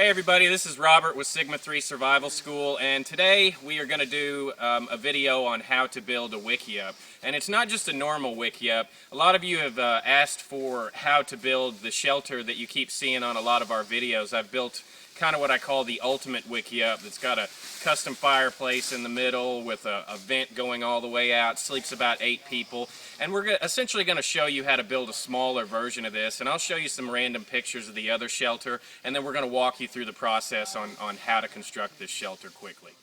Hey everybody, this is Robert with Sigma 3 Survival School, and today we are going to do a video on how to build a Wickiup. And it's not just a normal Wickiup. A lot of you have asked for how to build the shelter that you keep seeing on a lot of our videos. I've built kind of what I call the ultimate Wickiup. That's got a custom fireplace in the middle with a vent going all the way out, sleeps about 8 people. And we're essentially going to show you how to build a smaller version of this, and I'll show you some random pictures of the other shelter, and then we're going to walk you through the process on how to construct this shelter quickly.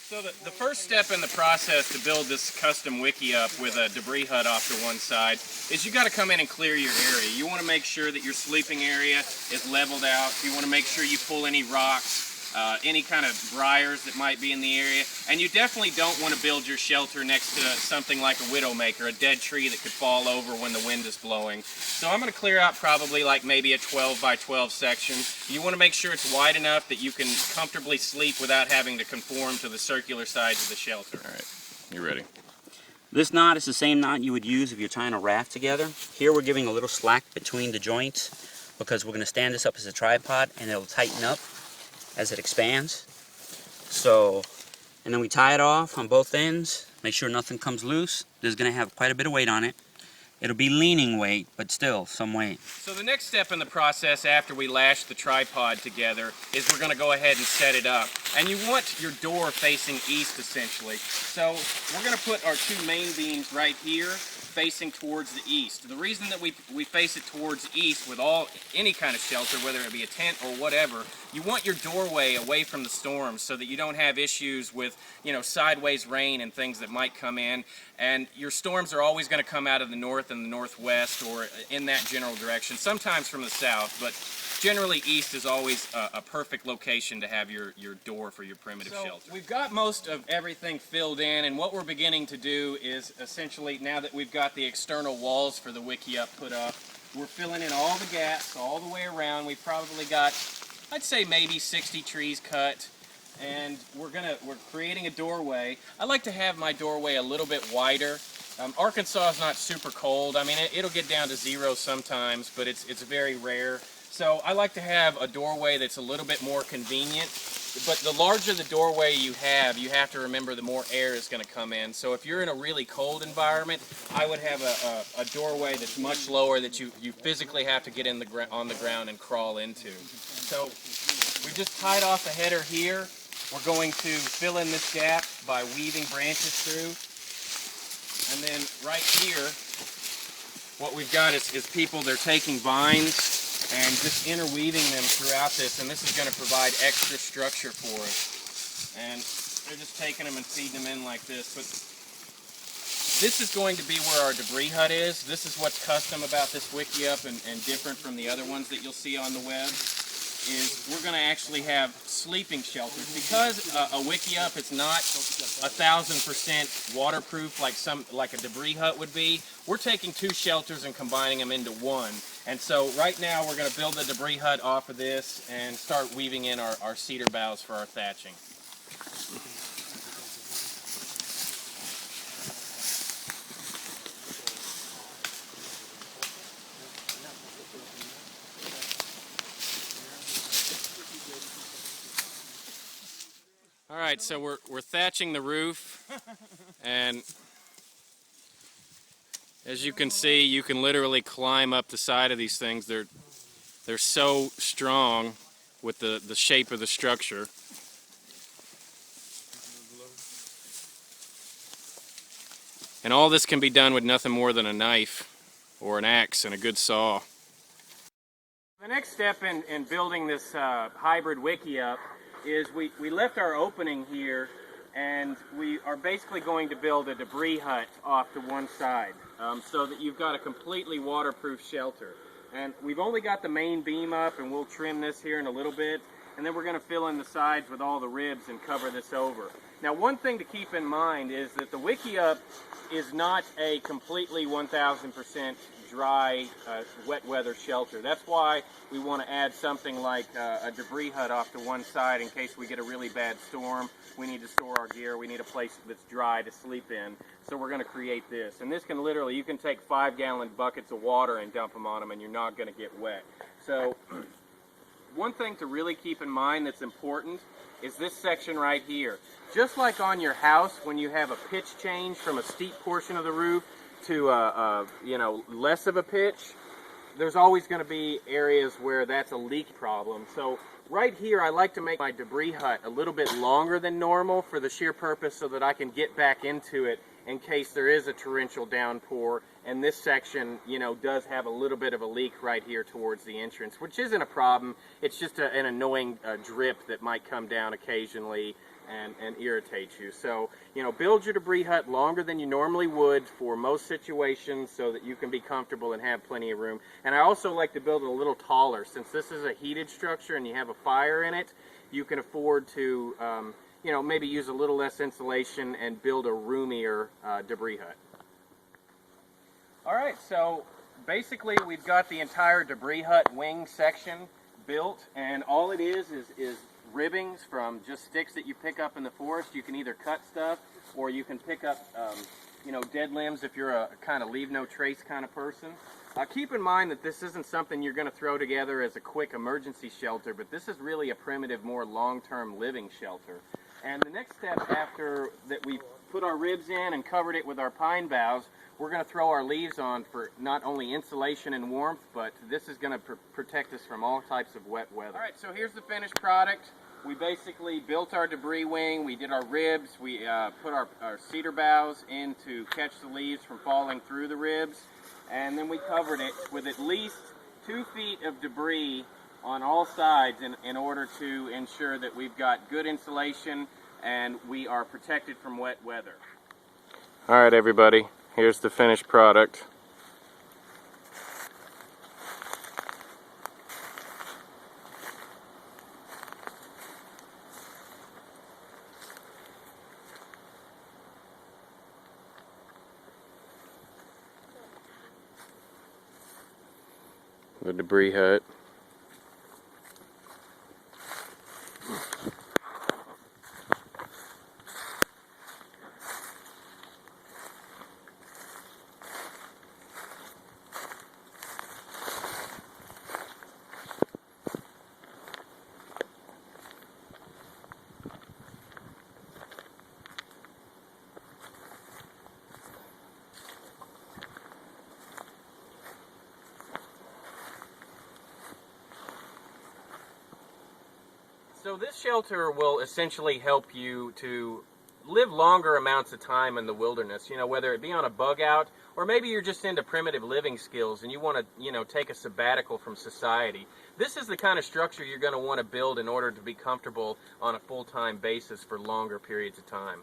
So the first step in the process to build this custom Wickiup with a debris hut off to one side is you got to come in and clear your area. You want to make sure that your sleeping area is leveled out. You want to make sure you pull any rocks, any kind of briars that might be in the area. And you definitely don't want to build your shelter next to something like a widowmaker, a dead tree that could fall over when the wind is blowing. So I'm going to clear out probably like maybe a 12 by 12 section. You want to make sure it's wide enough that you can comfortably sleep without having to conform to the circular sides of the shelter. All right, you ready? This knot is the same knot you would use if you're tying a raft together. Here we're giving a little slack between the joints because we're going to stand this up as a tripod and it'll tighten up as it expands. So, and then we tie it off on both ends, make sure nothing comes loose. This is going to have quite a bit of weight on it. It'll be leaning weight, but still some weight. So the next step in the process after we lash the tripod together is we're going to go ahead and set it up. And you want your door facing east essentially. So we're going to put our 2 main beams right here facing towards the east. The reason that we face it towards east with any kind of shelter, whether it be a tent or whatever, you want your doorway away from the storms so that you don't have issues with, sideways rain and things that might come in. And your storms are always going to come out of the north and the northwest or in that general direction, sometimes from the south, but generally east is always a perfect location to have your door for your primitive shelter. We've got most of everything filled in, and what we're beginning to do is essentially, now that we've got the external walls for the Wickiup put up, we're filling in all the gaps all the way around. We've probably got, I'd say maybe 60 trees cut, and we're creating a doorway. I like to have my doorway a little bit wider. Arkansas is not super cold. I mean, it'll get down to 0 sometimes, but it's very rare. So I like to have a doorway that's a little bit more convenient, but the larger the doorway you have to remember the more air is going to come in. So if you're in a really cold environment, I would have a doorway that's much lower that you physically have to get on the ground and crawl into. So we just tied off the header here. We're going to fill in this gap by weaving branches through. And then right here, what we've got is people, they're taking vines and just interweaving them throughout this, and this is going to provide extra structure for us. And they're just taking them and feeding them in like this. But this is going to be where our debris hut is. This is what's custom about this Wickiup and different from the other ones that you'll see on the web, is we're going to actually have sleeping shelters. Because a Wickiup is not 1000% waterproof like a debris hut would be, we're taking 2 shelters and combining them into one. And so right now we're going to build the debris hut off of this and start weaving in our cedar boughs for our thatching. All right, so we're thatching the roof, and as you can see, you can literally climb up the side of these things. They're so strong with the shape of the structure. And all this can be done with nothing more than a knife or an axe and a good saw. The next step in building this hybrid Wickiup is we left our opening here, and we are basically going to build a debris hut off to one side so that you've got a completely waterproof shelter. And we've only got the main beam up, and we'll trim this here in a little bit, and then we're going to fill in the sides with all the ribs and cover this over. Now, one thing to keep in mind is that the Wickiup is not a completely 1000% dry, wet weather shelter. That's why we want to add something like a debris hut off to one side in case we get a really bad storm. We need to store our gear. We need a place that's dry to sleep in. So we're going to create this. And this can literally, you can take 5-gallon buckets of water and dump them on them and you're not going to get wet. So one thing to really keep in mind that's important is this section right here. Just like on your house when you have a pitch change from a steep portion of the roof to less of a pitch, there's always going to be areas where that's a leak problem. So right here I like to make my debris hut a little bit longer than normal for the sheer purpose so that I can get back into it in case there is a torrential downpour, and this section, does have a little bit of a leak right here towards the entrance, which isn't a problem. It's just an annoying drip that might come down occasionally and irritate you. So, build your debris hut longer than you normally would for most situations so that you can be comfortable and have plenty of room. And I also like to build it a little taller. Since this is a heated structure and you have a fire in it, you can afford to maybe use a little less insulation and build a roomier debris hut. Alright, so basically we've got the entire debris hut wing section built, and all it is ribbings from just sticks that you pick up in the forest. You can either cut stuff or you can pick up dead limbs if you're a kind of leave no trace kind of person. Keep in mind that this isn't something you're going to throw together as a quick emergency shelter, but this is really a primitive, more long-term living shelter. And the next step after that we put our ribs in and covered it with our pine boughs, we're going to throw our leaves on for not only insulation and warmth, but this is going to protect us from all types of wet weather. Alright, so here's the finished product. We basically built our debris wing, we did our ribs, we put our cedar boughs in to catch the leaves from falling through the ribs, and then we covered it with at least 2 feet of debris on all sides in order to ensure that we've got good insulation and we are protected from wet weather. Alright everybody, here's the finished product. The debris hut. So this shelter will essentially help you to live longer amounts of time in the wilderness, whether it be on a bug out or maybe you're just into primitive living skills and you want to, take a sabbatical from society. This is the kind of structure you're going to want to build in order to be comfortable on a full-time basis for longer periods of time.